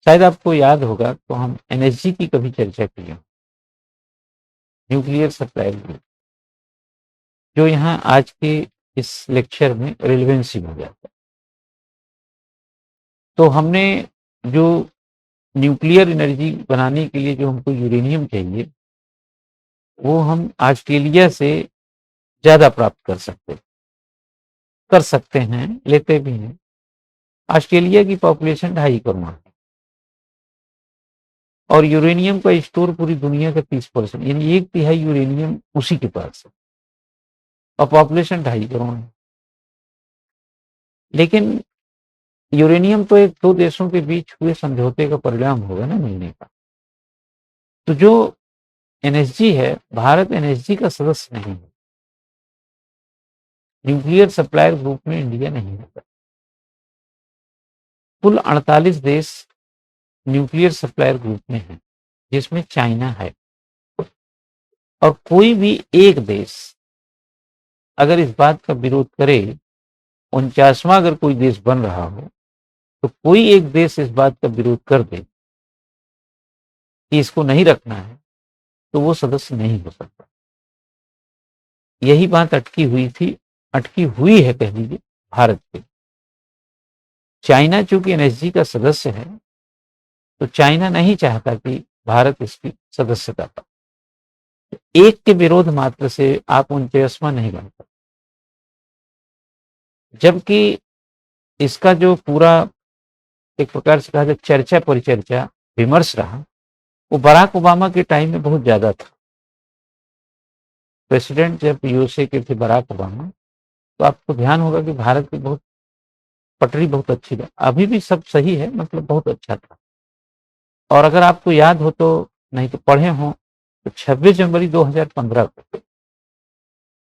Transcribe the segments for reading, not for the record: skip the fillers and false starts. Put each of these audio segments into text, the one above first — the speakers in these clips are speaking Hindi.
शायद आपको याद होगा तो हम एनएसजी की कभी चर्चा की है, न्यूक्लियर सप्लाई ग्रुप, जो यहाँ आज के इस लेक्चर में रिलेवेंसी हो जाता है। तो हमने जो न्यूक्लियर एनर्जी बनाने के लिए जो हमको यूरेनियम चाहिए, वो हम ऑस्ट्रेलिया से ज़्यादा प्राप्त कर सकते हैं, लेते भी हैं। ऑस्ट्रेलिया की पॉपुलेशन 2.5 करोड़ है और यूरेनियम का स्टोर पूरी दुनिया का 30%, यानी 1/3 यूरेनियम उसी के पास है और पॉपुलेशन 2.5 करोड़ है। लेकिन यूरेनियम तो एक दो देशों के बीच हुए समझौते का परिणाम होगा ना मिलने का। तो जो एनएसजी है, भारत एनएसजी का सदस्य नहीं है, न्यूक्लियर सप्लायर ग्रुप में इंडिया नहीं है। कुल 48 देश न्यूक्लियर सप्लायर ग्रुप में है, जिसमें चाइना है। और कोई भी एक देश अगर इस बात का विरोध करे, 49वां अगर कोई देश बन रहा हो, तो कोई एक देश इस बात का विरोध कर दे कि इसको नहीं रखना है, तो वो सदस्य नहीं हो सकता। यही बात अटकी हुई है कह लीजिए भारत पे। चाइना चूंकि एनएसजी का सदस्य है, तो चाइना नहीं चाहता कि भारत इसकी सदस्यता पाए। एक के विरोध मात्र से आप 49वां नहीं बन सकते। जबकि इसका जो पूरा एक प्रकार से कहा जाए चर्चा परिचर्चा विमर्श रहा, वो बराक ओबामा के टाइम में बहुत ज्यादा था। प्रेसिडेंट जब यूएसए के थे बराक ओबामा, तो आपको ध्यान होगा कि भारत की बहुत पटरी बहुत अच्छी थी। अभी भी सब सही है, मतलब बहुत अच्छा था। और अगर आपको याद हो तो, नहीं तो पढ़े हो, तो 26 जनवरी 2015 को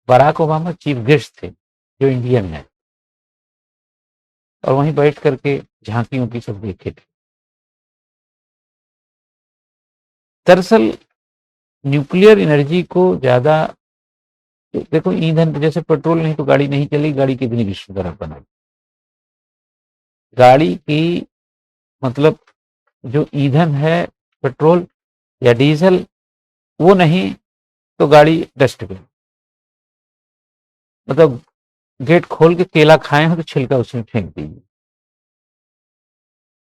बराक ओबामा चीफ गेस्ट थे जो इंडियन है, और वहीं बैठ करके झांकियों की सब देखे थे। दरअसल न्यूक्लियर एनर्जी को ज्यादा, देखो ईंधन जैसे पेट्रोल नहीं तो गाड़ी नहीं चलेगी, गाड़ी कितनी भी सुंदर बनाई, गाड़ी की मतलब जो ईंधन है पेट्रोल या डीजल, वो नहीं तो गाड़ी डस्टबिन। मतलब गेट खोल के केला खाए हो तो छिलका उसमें फेंक दीजिए।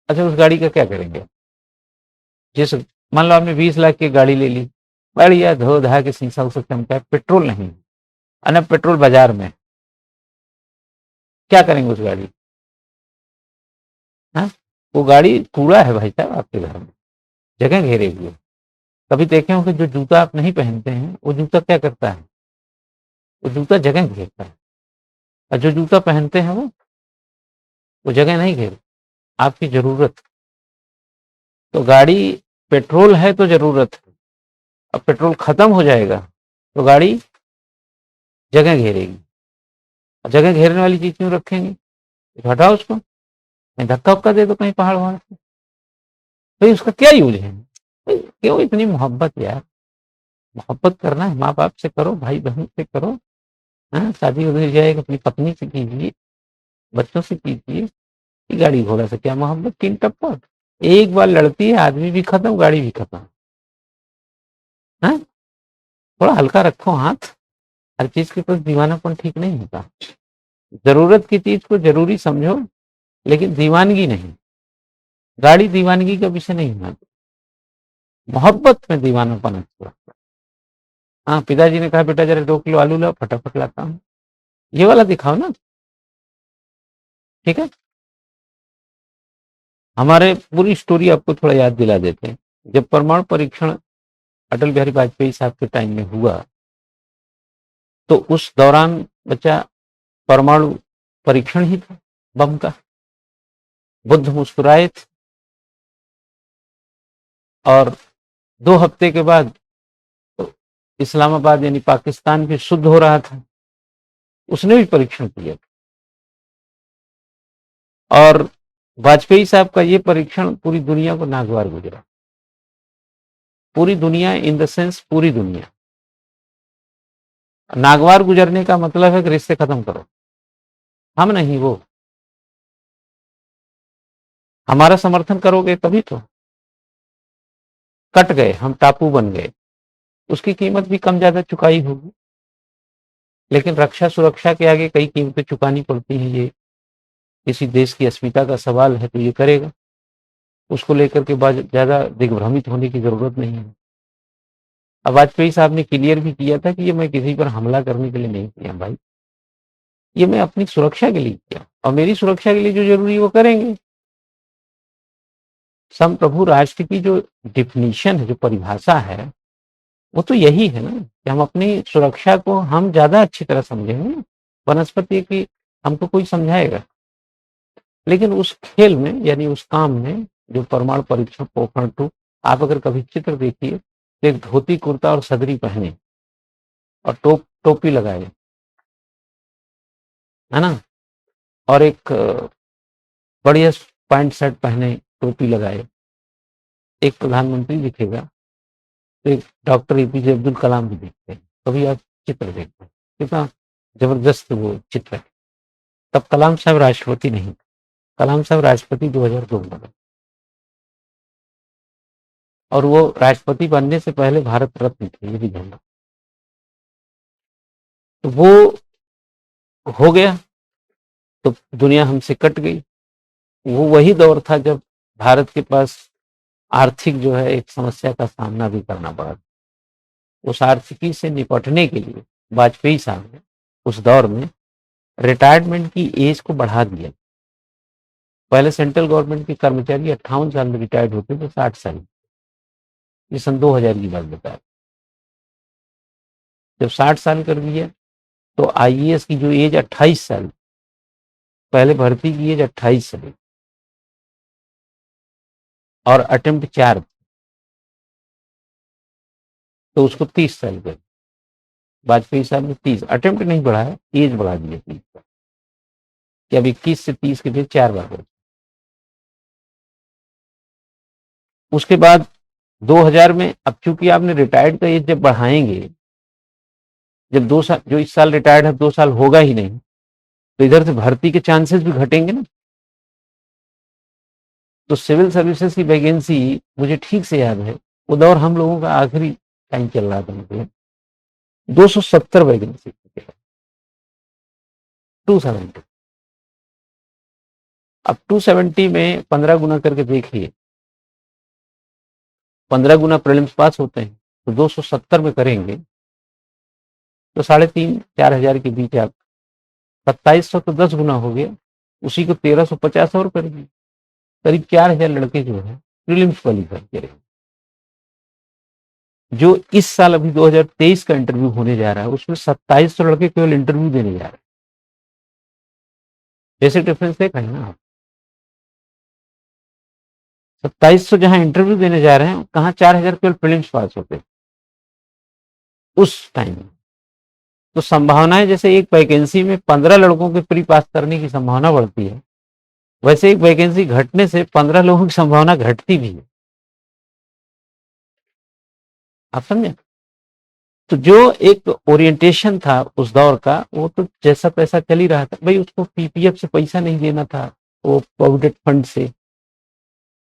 अच्छा, उस गाड़ी का क्या करेंगे? जिस मान लो आपने 20 लाख की गाड़ी ले ली, बढ़िया धो धा के शीशा उसे चमका, पेट्रोल नहीं, अनब पेट्रोल बाजार में, क्या करेंगे उस गाड़ी? हाँ, वो गाड़ी कूड़ा है भाई साहब आपके घर में, जगह घेरे हुए। कभी देखे हो कि जो जूता आप नहीं पहनते हैं, वो जूता क्या करता है? वो जूता जगह घेरता है। और जो जूता पहनते हैं वो जगह नहीं घेर, आपकी जरूरत। तो गाड़ी पेट्रोल है तो जरूरत है, अब पेट्रोल खत्म हो जाएगा तो गाड़ी जगह घेरेगी। जगह घेरने वाली चीज क्यों रखेंगे? तो हटाओ उसको, कहीं धक्का उक्का दे दो कहीं पहाड़ वहाड़ से, भाई उसका क्या यूज है? भाई क्यों इतनी मोहब्बत यार? मोहब्बत करना है माँ बाप से करो, भाई बहन से करो। हाँ, शादी हो जाएगी अपनी पत्नी से कीजिए, बच्चों से कीजिए। गाड़ी घोड़ा से क्या मोहब्बत? किन टप्पा, एक बार लड़ती है आदमी भी खत्म, गाड़ी भी खत्म। हाँ, थोड़ा हल्का रखो हाथ, हर चीज के पास दीवानापन ठीक नहीं होता। जरूरत की चीज को जरूरी समझो, लेकिन दीवानगी नहीं। गाड़ी दीवानगी का विषय नहीं होना, मोहब्बत में दीवानापन अच्छा लगता है। हाँ, पिताजी ने कहा बेटा जरा 2 किलो आलू लाओ, फटाफट लाता हूँ, ये वाला दिखाओ ना। ठीक है, हमारे पूरी स्टोरी आपको थोड़ा याद दिला देते हैं। जब परमाणु परीक्षण अटल बिहारी वाजपेयी साहब के टाइम में हुआ, तो उस दौरान बच्चा परमाणु परीक्षण ही था बम का। बुद्ध मुस्कुराए थे, और 2 हफ्ते के बाद तो इस्लामाबाद यानी पाकिस्तान भी शुद्ध हो रहा था, उसने भी परीक्षण किया। और वाजपेयी साहब का ये परीक्षण पूरी दुनिया को नागवार गुजरा। पूरी दुनिया इन द सेंस पूरी दुनिया, नागवार गुजरने का मतलब है कि रिश्ते खत्म करो, हम नहीं वो। हमारा समर्थन करोगे तभी तो। कट गए, हम टापू बन गए, उसकी कीमत भी कम ज्यादा चुकाई होगी, लेकिन रक्षा सुरक्षा के आगे कई कीमतें चुकानी पड़ती हैं। ये किसी देश की अस्मिता का सवाल है तो ये करेगा, उसको लेकर के ज्यादा दिग्भ्रमित होने की जरूरत नहीं है। अब वाजपेयी साहब ने क्लियर भी किया था कि ये मैं किसी पर हमला करने के लिए नहीं किया भाई, ये मैं अपनी सुरक्षा के लिए किया, और मेरी सुरक्षा के लिए जो जरूरी है वो करेंगे। संप्रभु राष्ट्र की जो डिफिनीशन है, जो परिभाषा है, वो तो यही है ना कि हम अपनी सुरक्षा को हम ज्यादा अच्छी तरह समझेंगे ना, वनस्पति की हमको कोई समझाएगा। लेकिन उस खेल में, यानी उस काम में, जो परमाणु परीक्षण पोखरण 2, आप अगर कभी चित्र देखिए तो एक धोती कुर्ता और सदरी पहने और टोपी लगाए, है ना, और एक बढ़िया पैंट शर्ट पहने, टोपी लगाए, एक प्रधानमंत्री दिखेगा तो एक डॉक्टर एपीजे अब्दुल कलाम भी दिखते हैं। कभी आप चित्र देखते हैं कितना जबरदस्त वो चित्र है। तब कलाम साहब राष्ट्रपति नहीं, कलाम साहब राष्ट्रपति 2002 में बने, और वो राष्ट्रपति बनने से पहले भारत रत्न थे, ये भी जानना। तो वो हो गया तो दुनिया हमसे कट गई। वो वही दौर था जब भारत के पास आर्थिक जो है एक समस्या का सामना भी करना पड़ा। उस आर्थिकी से निपटने के लिए वाजपेयी साहब ने उस दौर में रिटायरमेंट की एज को बढ़ा दिया। पहले सेंट्रल गवर्नमेंट के कर्मचारी 58 साल में रिटायर्ड होते थे, 60 साल। ये सन 2000 की बात बता। जब 60 साल कर दिया तो आईएएस की जो एज 28 साल, पहले भर्ती की एज 28 साल और अटेम्प्ट 4, तो उसको 30 साल कर। वाजपेयी साहब ने 30, अटेम्प्ट नहीं बढ़ाया, एज बढ़ा दिया 30 साल, कि अब 21 से 30 के बीच 4 बार बढ़। उसके बाद 2000 में, अब चूंकि आपने रिटायर्ड का एज जब बढ़ाएंगे, जब 2 साल, जो इस साल रिटायर्ड है 2 साल होगा ही नहीं, तो इधर से भर्ती के चांसेस भी घटेंगे ना। तो सिविल सर्विसेज की वैकेंसी, मुझे ठीक से याद है वो दौर हम लोगों का आखिरी टाइम चल रहा था, मतलब 270 वैकेंसी, 270। अब 270 में 15 गुना करके देखिए, 15 गुना प्रीलिम्स पास होते हैं, तो 270 में करेंगे तो 3,500-4,000 के बीच आप 2700, तो 10 गुना हो गया, उसी को 1350 और कर दिए, करीब 4,000 लड़के जो है प्रीलिम्स क्वालिफाई करेंगे। जो इस साल अभी 2023 का इंटरव्यू होने जा रहा है, उसमें 2700 लड़के केवल इंटरव्यू देने जा रहे हैं। बेसिक डिफरेंस देखा है ना आप। 2700 जहां इंटरव्यू देने जा रहे हैं, कहां 4,000 केवल प्रीलिम्स पास होते उस टाइम। तो संभावनाएं, जैसे एक वैकेंसी में 15 लड़कों के प्री पास करने की संभावना बढ़ती है, वैसे एक वैकेंसी घटने से 15 लोगों की संभावना घटती भी है। आप समझे। तो जो एक ओरिएंटेशन था उस दौर का, वो तो जैसा पैसा चल ही रहा था भाई, उसको पीपीएफ से पैसा नहीं देना था, वो प्रोविडेंट फंड से।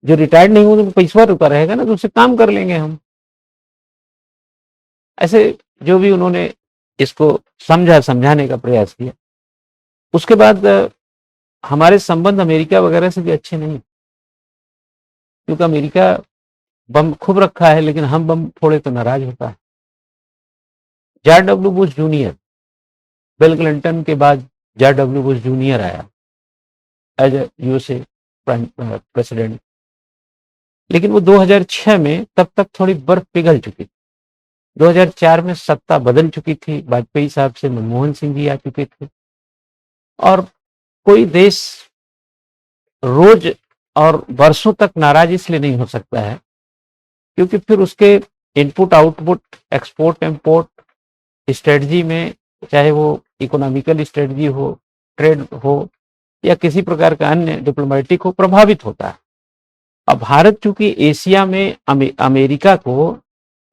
जो रिटायर्ड नहीं होगा तो पैसा रुका रहेगा ना, तो उससे काम कर लेंगे हम। ऐसे जो भी उन्होंने इसको समझाने का प्रयास किया। उसके बाद हमारे संबंध अमेरिका वगैरह से भी अच्छे नहीं, क्योंकि अमेरिका बम खूब रखा है, लेकिन हम बम फोड़े तो नाराज होता है। George W Bush junior, bill Clinton के बाद जॉर्ज डब्ल्यू बुश जूनियर आया एज यूएसए प्रेसिडेंट, लेकिन वो 2006 में तब तक थोड़ी बर्फ पिघल चुकी थी। 2004 में सत्ता बदल चुकी थी, वाजपेयी साहब से मनमोहन सिंह जी आ चुके थे, और कोई देश रोज और वर्षों तक नाराज इसलिए नहीं हो सकता है क्योंकि फिर उसके input output, export import strategy में, चाहे वो इकोनॉमिकल स्ट्रेटजी हो, ट्रेड हो, या किसी प्रकार का अन्य डिप्लोमेटिक हो, प्रभावित होता है। अब भारत चूंकि एशिया में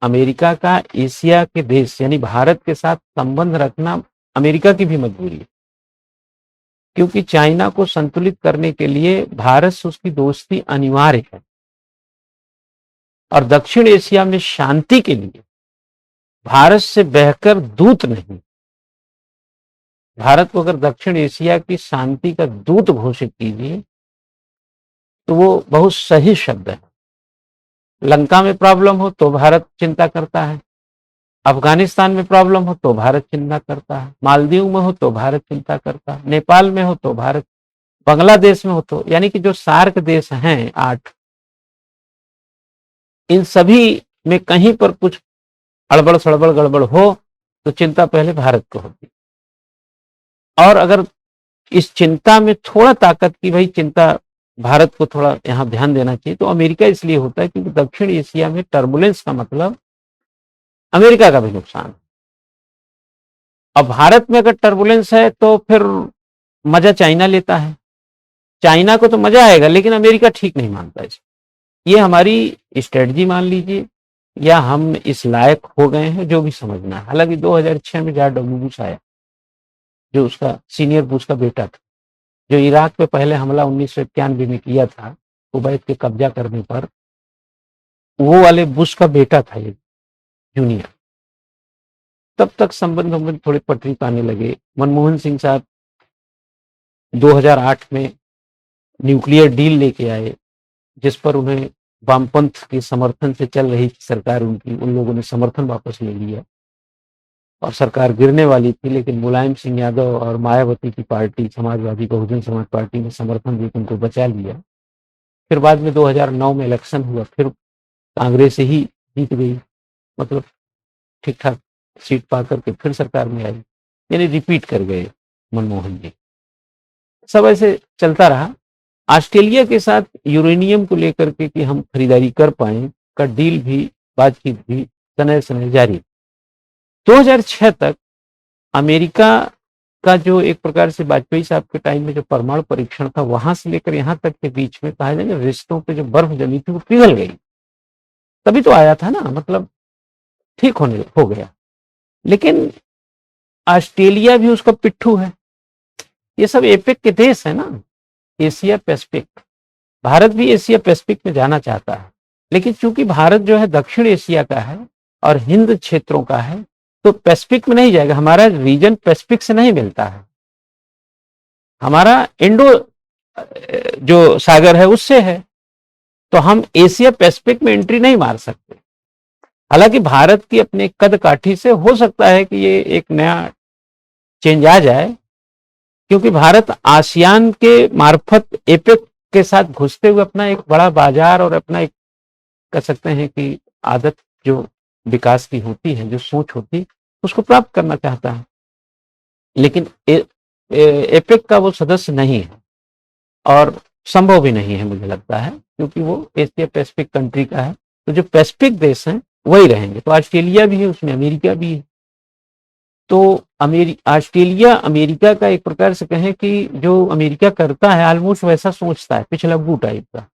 अमेरिका का एशिया के देश यानी भारत के साथ संबंध रखना अमेरिका की भी मजबूरी है, क्योंकि चाइना को संतुलित करने के लिए भारत से उसकी दोस्ती अनिवार्य है, और दक्षिण एशिया में शांति के लिए भारत से बहकर दूत नहीं। भारत को अगर दक्षिण एशिया की शांति का दूत घोषित कीजिए तो वो बहुत सही शब्द है। लंका में प्रॉब्लम हो तो भारत चिंता करता है, अफगानिस्तान में प्रॉब्लम हो तो भारत चिंता करता है, मालदीव में हो तो भारत चिंता करता है, नेपाल में हो तो भारत, बांग्लादेश में हो तो, यानी कि जो सार्क देश हैं 8, इन सभी में कहीं पर कुछ अड़बड़ सड़बड़ गड़बड़ हो तो चिंता पहले भारत को होती। और अगर इस चिंता में थोड़ा ताकत की भाई चिंता भारत को थोड़ा यहां ध्यान देना चाहिए, तो अमेरिका इसलिए होता है क्योंकि दक्षिण एशिया में टर्बुलेंस का मतलब अमेरिका का भी नुकसान। अब भारत में अगर टर्बुलेंस है तो फिर मजा चाइना लेता है, चाइना को तो मजा आएगा लेकिन अमेरिका ठीक नहीं मानता इसे। ये हमारी स्ट्रेटजी मान लीजिए, या हम इस लायक हो गए हैं, जो भी समझना है। हालांकि 2006 में जॉर्ज डब्ल्यू बुश आया, जो उसका सीनियर बुश का बेटा था, जो इराक पे पहले हमला 1991 में किया था कुवैत के कब्जा करने पर, वो वाले बुश का बेटा था ये जूनियर। तब तक संबंध थोड़े पटरी पाने लगे। मनमोहन सिंह साहब 2008 में न्यूक्लियर डील लेके आए, जिस पर उन्हें वामपंथ के समर्थन से चल रही थी सरकार उनकी, उन लोगों ने समर्थन वापस ले लिया और सरकार गिरने वाली थी, लेकिन मुलायम सिंह यादव और मायावती की पार्टी, समाजवादी बहुजन समाज पार्टी ने समर्थन देकर उनको बचा लिया। फिर बाद में 2009 में इलेक्शन हुआ, फिर कांग्रेस ही जीत गई, मतलब ठीक ठाक सीट पा करके फिर सरकार में आई, यानी रिपीट कर गए मनमोहन जी। सब ऐसे चलता रहा। ऑस्ट्रेलिया के साथ यूरेनियम को लेकर के कि हम खरीदारी कर पाए का डील भी, बातचीत भी समय समय जारी। 2006 तक अमेरिका का जो एक प्रकार से वाजपेयी साहब के टाइम में जो परमाणु परीक्षण था, वहां से लेकर यहां तक के बीच में कहा जाए रिश्तों पे जो बर्फ जमी थी वो पिघल गई, तभी तो आया था ना, मतलब ठीक हो गया। लेकिन ऑस्ट्रेलिया भी उसका पिट्ठू है। ये सब एपेक के देश है ना, एशिया पैसिफिक। भारत भी एशिया पैसिफिक में जाना चाहता है, लेकिन चूंकि भारत जो है दक्षिण एशिया का है और हिंद क्षेत्रों का है, तो पैसिफिक में नहीं जाएगा। हमारा रीजन पैसिफिक से नहीं मिलता है, हमारा इंडो जो सागर है उससे है, तो हम एशिया पैसिफिक में एंट्री नहीं मार सकते। हालांकि भारत की अपने कद काठी से हो सकता है कि ये एक नया चेंज आ जाए, क्योंकि भारत आसियान के मार्फत एपेक के साथ घुसते हुए अपना एक बड़ा बाजार और अपना एक कह सकते हैं कि आदत जो विकास की होती है, जो सोच होती है, उसको प्राप्त करना चाहता है। लेकिन एपेक का वो सदस्य नहीं है और संभव भी नहीं है मुझे लगता है, क्योंकि वो एशिया पैसिफिक कंट्री का है, तो जो पैसिफिक देश हैं वही रहेंगे। तो ऑस्ट्रेलिया भी है, उसमें अमेरिका भी है। तो ऑस्ट्रेलिया अमेरिका का एक प्रकार से कहें कि जो अमेरिका करता है ऑलमोस्ट वैसा सोचता है, पिछलग्गू टाइप का।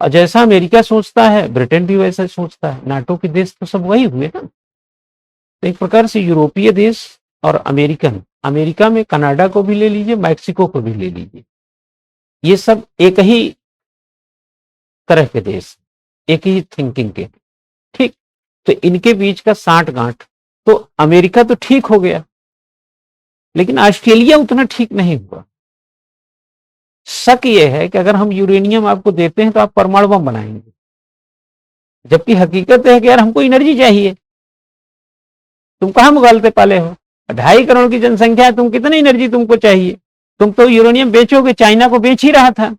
और जैसा अमेरिका सोचता है ब्रिटेन भी वैसा सोचता है। नाटो के देश तो सब वही हुए ना। तो एक प्रकार से यूरोपीय देश और अमेरिकन, अमेरिका में कनाडा को भी ले लीजिए, मैक्सिको को भी ले लीजिए, ये सब एक ही तरह के देश, एक ही थिंकिंग के, ठीक। तो इनके बीच का साठ गांठ, तो अमेरिका तो ठीक हो गया, लेकिन ऑस्ट्रेलिया उतना ठीक नहीं हुआ। शक यह है कि अगर हम यूरेनियम आपको देते हैं तो आप परमाणु बम बनाएंगे, जबकि हकीकत है कि यार हमको एनर्जी चाहिए। तुम कहां मुगालते पाले हो? 2.5 करोड़ की जनसंख्या है, तुम कितनी एनर्जी तुमको चाहिए? तुम तो यूरेनियम बेचोगे, चाइना को बेच ही रहा था।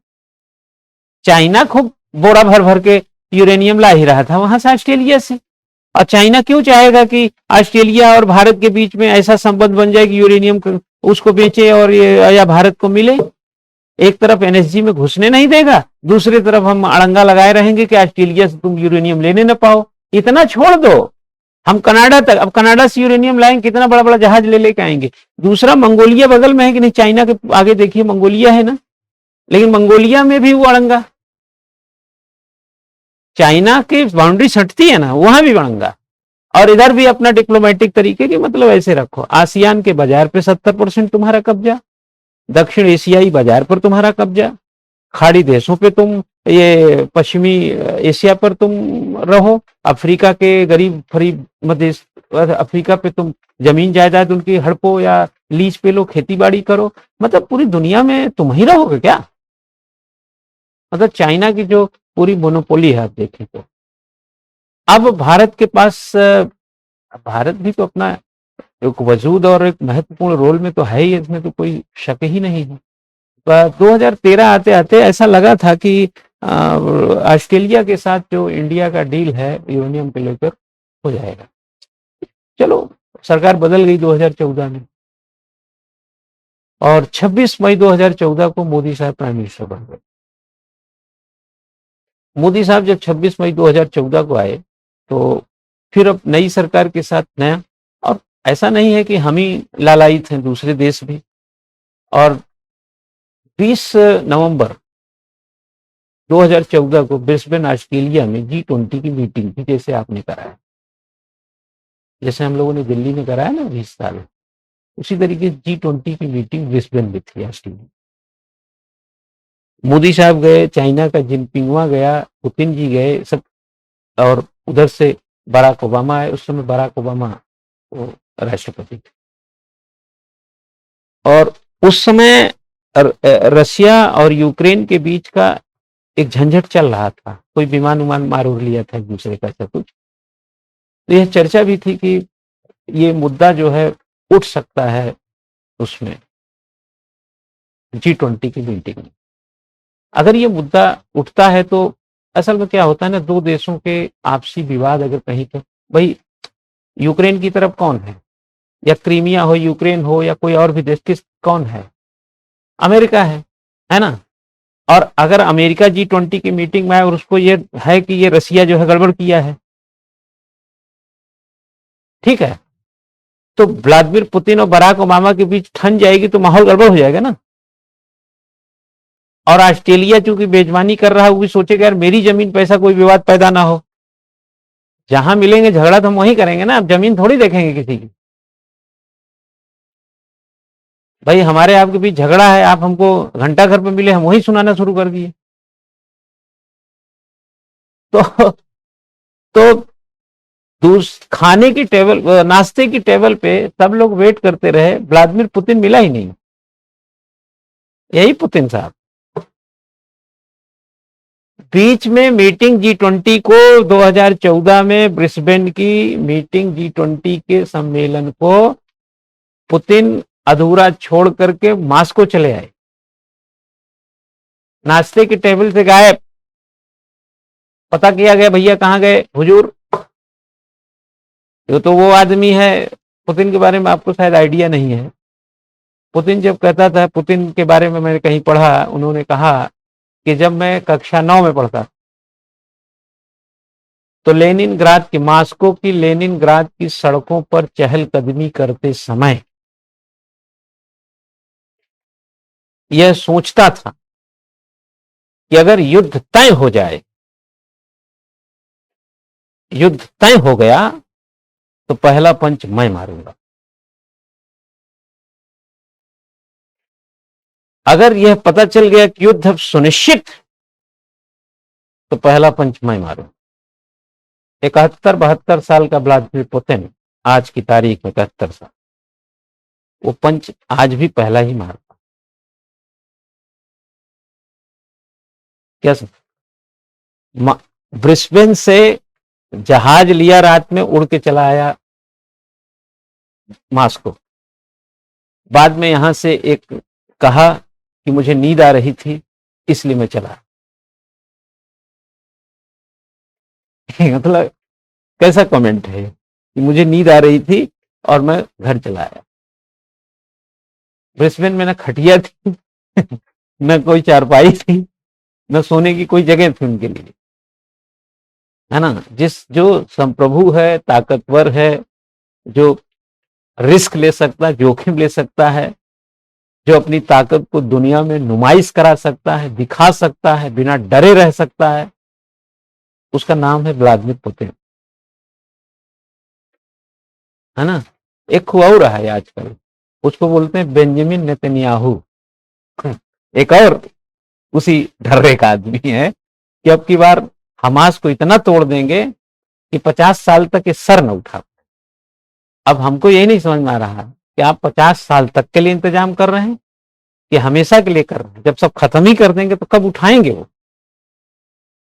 चाइना खूब बोरा भर भर के यूरेनियम ला ही रहा था वहां से, ऑस्ट्रेलिया से। और चाइना क्यों चाहेगा कि ऑस्ट्रेलिया और भारत के बीच में ऐसा संबंध बन जाए कि यूरेनियम उसको बेचे और ये या भारत को मिले? एक तरफ एनएसजी में घुसने नहीं देगा, दूसरी तरफ हम अड़ंगा लगाए रहेंगे कि ऑस्ट्रेलिया से तुम यूरेनियम लेने न पाओ। इतना छोड़ दो, हम कनाडा तक, अब कनाडा से यूरेनियम लाएंगे, कितना बड़ा बड़ा जहाज ले लेके आएंगे। दूसरा मंगोलिया बगल में है कि नहीं, चाइना के आगे देखिए मंगोलिया है ना, लेकिन मंगोलिया में भी वो अड़ंगा, चाइना की बाउंड्री सटती है ना, वहां भी अड़ंगा। और इधर भी अपना डिप्लोमेटिक तरीके की, मतलब ऐसे रखो, आसियान के बाजार पे 70% तुम्हारा कब्जा, दक्षिण एशियाई बाजार पर तुम्हारा कब्जा, खाड़ी देशों पे तुम, ये पश्चिमी एशिया पर तुम रहो, अफ्रीका के गरीब फरीब मध्य अफ्रीका पे तुम जमीन जायदाद उनकी हड़पो या लीज पे लो, खेती बाड़ी करो, मतलब पूरी दुनिया में तुम ही रहोगे क्या? मतलब चाइना की जो पूरी मोनोपोली है आप देखें तो। अब भारत के पास भारत भी तो अपना एक वजूद और एक महत्वपूर्ण रोल में तो है ही, इसमें तो कोई शक ही नहीं है। 2013 आते आते ऐसा लगा था कि ऑस्ट्रेलिया के साथ जो इंडिया का डील है यूरेनियम को लेकर हो जाएगा। चलो सरकार बदल गई 2014 में, और 26 मई 2014 को मोदी साहब प्राइम मिनिस्टर बन गए। मोदी साहब जब 26 मई 2014 को आए तो फिर अब नई सरकार के साथ नया, और ऐसा नहीं है कि हम ही लालायित हैं, दूसरे देश भी। और 20 नवंबर 2014 को ब्रिस्बेन ऑस्ट्रेलिया में G20 की मीटिंग थी, जैसे आपने कराया, जैसे हम लोगों ने दिल्ली में कराया ना 20 साल, उसी तरीके से G20 की मीटिंग ब्रिस्बेन में थी ऑस्ट्रेलिया। मोदी साहब गए, चाइना का जिनपिंगवा गया, पुतिन जी गए सब, और उधर से बराक ओबामा आए। उस समय बराक ओबामा वो राष्ट्रपति थे, और उस समय रशिया और यूक्रेन के बीच का एक झंझट चल रहा था, कोई विमान उमान मार उड़ लिया था एक दूसरे का, सब कुछ। तो यह चर्चा भी थी कि ये मुद्दा जो है उठ सकता है उसमें G20 की मीटिंग में। अगर ये मुद्दा उठता है तो असल में क्या होता है ना, दो देशों के आपसी विवाद अगर कहीं तो, भाई यूक्रेन की तरफ कौन है, या क्रीमिया हो, यूक्रेन हो, या कोई और भी देश, किस कौन है? अमेरिका है ना। और अगर अमेरिका G20 की मीटिंग में आए और उसको ये है कि ये रसिया जो है गड़बड़ किया है, ठीक है, तो व्लादिमीर पुतिन और बराक ओबामा के बीच ठन जाएगी तो माहौल गड़बड़ हो जाएगा ना। और ऑस्ट्रेलिया चूंकि बेजमानी कर रहा है, वो भी सोचेगा यार मेरी जमीन पे ऐसा कोई विवाद पैदा ना हो, जहां मिलेंगे झगड़ा तो हम वहीं करेंगे ना, अब जमीन थोड़ी देखेंगे किसी की। भाई हमारे आपके बीच झगड़ा है, आप हमको घंटा घर पे मिले, हम वही सुनाना शुरू कर दिए। तो खाने की टेबल, नाश्ते की टेबल पे सब लोग वेट करते रहे, व्लादिमीर पुतिन मिला ही नहीं। यही पुतिन साहब बीच में मीटिंग G20 को 2014 में ब्रिस्बेन की मीटिंग G20 के सम्मेलन को पुतिन अधूरा छोड़ करके मास्को चले आए, नाश्ते की टेबल से गायब। पता किया गया भैया कहां गए हुजूर, ये तो वो आदमी है। पुतिन के बारे में आपको शायद आइडिया नहीं है। पुतिन जब कहता था, पुतिन के बारे में मैंने कहीं पढ़ा, उन्होंने कहा कि जब मैं कक्षा 9 में पढ़ता तो लेनिनग्राद की, मास्को की लेनिनग्राद की सड़कों पर चहलकदमी करते समय यह सोचता था कि अगर युद्ध तय हो जाए, युद्ध तय हो गया तो पहला पंच मैं मारूंगा। अगर यह पता चल गया कि युद्ध अब सुनिश्चित, तो पहला पंच मैं मारूंगा। 71-72 साल का व्लादिमीर पुतिन, आज की तारीख में 71 साल, वो पंच आज भी पहला ही मारता। क्या ब्रिस्बेन से जहाज लिया, रात में उड़ के चला आया मास्को। बाद में यहां से एक कहा कि मुझे नींद आ रही थी इसलिए मैं चला। मतलब कैसा कमेंट है कि मुझे नींद आ रही थी और मैं घर चला आया। ब्रिस्बेन में ना खटिया थी न कोई चारपाई थी, न सोने की कोई जगह थी उनके लिए, है ना। जो संप्रभु है, ताकतवर है, जो रिस्क ले सकता है, जोखिम ले सकता है, जो अपनी ताकत को दुनिया में नुमाइश करा सकता है, दिखा सकता है, बिना डरे रह सकता है, उसका नाम है व्लादिमीर पुतिन, है ना। एक हुआ रहा है आजकल, उसको बोलते हैं बेंजामिन नेतन्याहू। एक और उसी ढर्रे का आदमी है कि अब की बार हमास को इतना तोड़ देंगे कि 50 साल तक ये सर न उठा। अब हमको यही नहीं समझ में आ रहा कि आप 50 साल तक के लिए इंतजाम कर रहे हैं कि हमेशा के लिए कर रहे हैं। जब सब खत्म ही कर देंगे तो कब उठाएंगे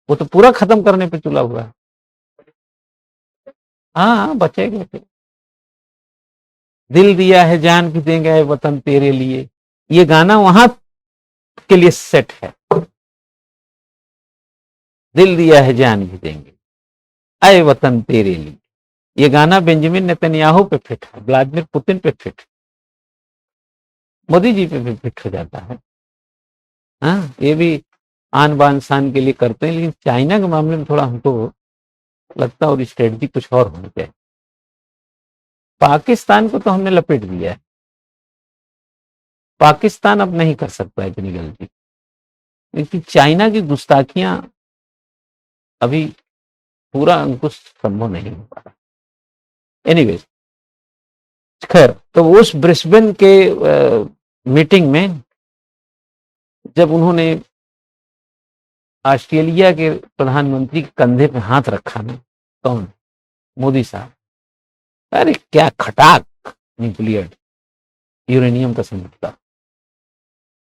वो तो पूरा खत्म करने पे तुला हुआ है। हाँ बचेगा। दिल दिया है जान भी देंगे वतन तेरे लिए, ये गाना वहां के लिए सेट है। दिल दिया है जान भी देंगे अय वतन तेरे लिए, ये गाना बेंजामिन नेतन्याहू पे फिट है, व्लादिमीर पुतिन पे फिट है, मोदी जी पे भी फिट हो जाता है। हाँ ये भी आन बान शान के लिए करते हैं, लेकिन चाइना के मामले में थोड़ा हमको लगता है और स्ट्रेटजी कुछ और होनी चाहिए। पाकिस्तान को तो हमने लपेट दिया है, पाकिस्तान अब नहीं कर सकता इतनी गलती, लेकिन चाइना की गुस्ताखियां अभी पूरा अंकुश संभव नहीं हो पा रहा। एनीवेज, खैर तो उस ब्रिस्बेन के मीटिंग में जब उन्होंने ऑस्ट्रेलिया के प्रधानमंत्री के कंधे पे हाथ रखा ना, कौन? मोदी साहब। अरे क्या खटाक न्यूक्लियर यूरेनियम का समझौता।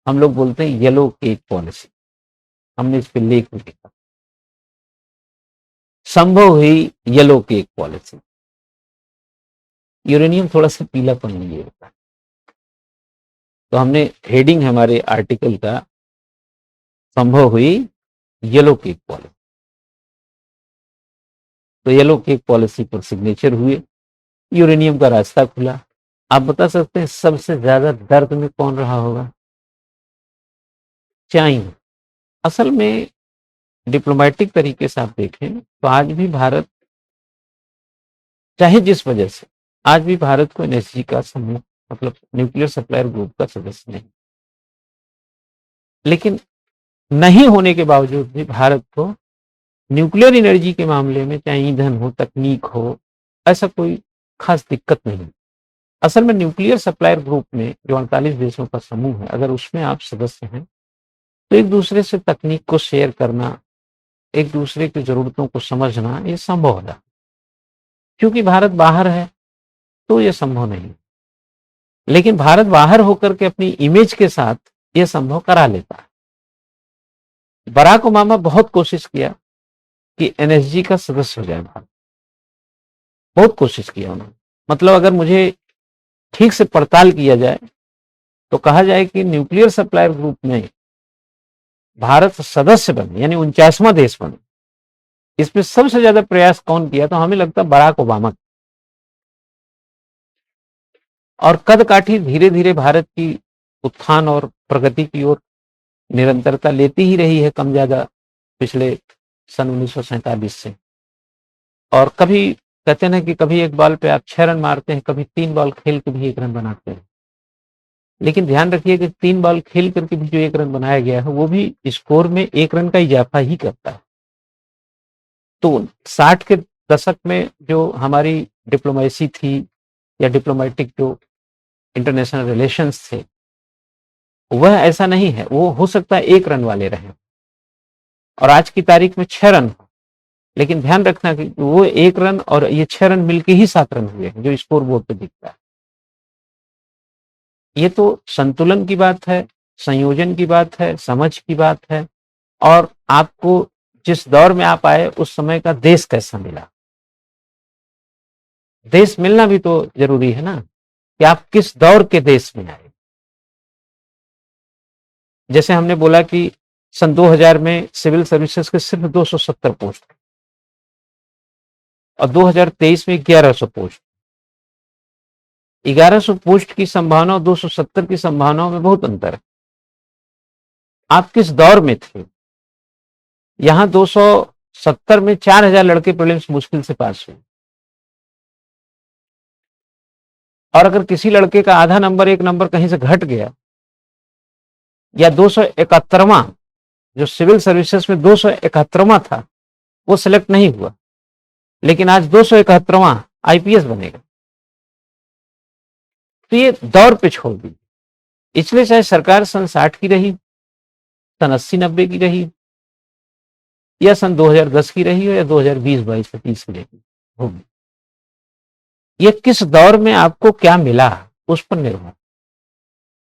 हम लोग बोलते हैं येलो केक पॉलिसी, हमने इस पे लेख भी लिखा, संभव हुई येलो केक पॉलिसी। यूरेनियम थोड़ा सा पीलापन लिए होता है, तो हमने हेडिंग हमारे आर्टिकल का संभव हुई येलो केक पॉलिसी। तो येलो केक पॉलिसी पर सिग्नेचर हुए, यूरेनियम का रास्ता खुला। आप बता सकते हैं सबसे ज्यादा दर्द में कौन रहा होगा? चाइना। असल में डिप्लोमेटिक तरीके से आप देखें तो आज भी भारत, चाहे जिस वजह से, आज भी भारत को एनएसजी का समूह मतलब न्यूक्लियर सप्लायर ग्रुप का सदस्य नहीं, लेकिन नहीं होने के बावजूद भी भारत को न्यूक्लियर एनर्जी के मामले में चाहे ईंधन हो, तकनीक हो, ऐसा कोई खास दिक्कत नहीं। असल में न्यूक्लियर सप्लायर ग्रुप में जो 48 देशों का समूह है, अगर उसमें आप सदस्य हैं तो एक दूसरे से तकनीक को शेयर करना, एक दूसरे की जरूरतों को समझना, ये संभव है। क्योंकि भारत बाहर है तो ये संभव नहीं, लेकिन भारत बाहर होकर के अपनी इमेज के साथ ये संभव करा लेता है। बराक ओबामा बहुत कोशिश किया कि एनएसजी का सदस्य हो जाए भारत, बहुत कोशिश किया उन्होंने। मतलब अगर मुझे ठीक से पड़ताल किया जाए तो कहा जाए कि न्यूक्लियर सप्लायर ग्रुप में भारत सदस्य बने, यानी 49वां देश बने, इसमें सबसे ज्यादा प्रयास कौन किया? तो हमें लगता है बराक ओबामा। और कद काठी धीरे धीरे भारत की उत्थान और प्रगति की ओर निरंतरता लेती ही रही है, कम ज्यादा पिछले सन 1947 से। और कभी कहते हैं कि कभी एक बॉल पे आप 6 रन मारते हैं, कभी 3 बॉल खेल के भी 1 रन बनाते हैं, लेकिन ध्यान रखिए कि 3 बॉल खेल करके भी जो 1 रन बनाया गया है वो भी स्कोर में 1 रन का इजाफा ही करता है। तो 60 के दशक में जो हमारी डिप्लोमेसी थी या डिप्लोमेटिक जो इंटरनेशनल रिलेशंस थे, वह ऐसा नहीं है। वो हो सकता है 1 रन वाले रहे और आज की तारीख में 6 रन हो, लेकिन ध्यान रखना कि वो 1 रन और ये 6 रन मिलके ही 7 रन हुए हैं जो स्कोर बोर्ड पे दिखता है। ये तो संतुलन की बात है, संयोजन की बात है, समझ की बात है, और आपको जिस दौर में आप आए उस समय का देश कैसा मिला। देश मिलना भी तो जरूरी है ना, कि आप किस दौर के देश में आए। जैसे हमने बोला कि सन 2000 में सिविल सर्विसेज के सिर्फ 270 पोस्ट और 2023 में 1100 पोस्ट। 1100 पोस्ट की संभावना और 270 की संभावनाओं में बहुत अंतर है। आप किस दौर में थे? यहां 270 में 4000 लड़के प्रीलिम्स मुश्किल से पास हुए, और अगर किसी लड़के का आधा नंबर 1 नंबर कहीं से घट गया, या 271वां, जो सिविल सर्विसेज में 271वां था, वो सिलेक्ट नहीं हुआ, लेकिन आज 271वां आईपीएस बनेगा। तो ये दौर पे छोड़ दी, इसलिए चाहे सरकार सन 60 की रही, सन 80-90 की रही, या सन 2010 की रही हो, या 2020-22 या 30 की रही होगी, ये किस दौर में आपको क्या मिला उस पर निर्भर।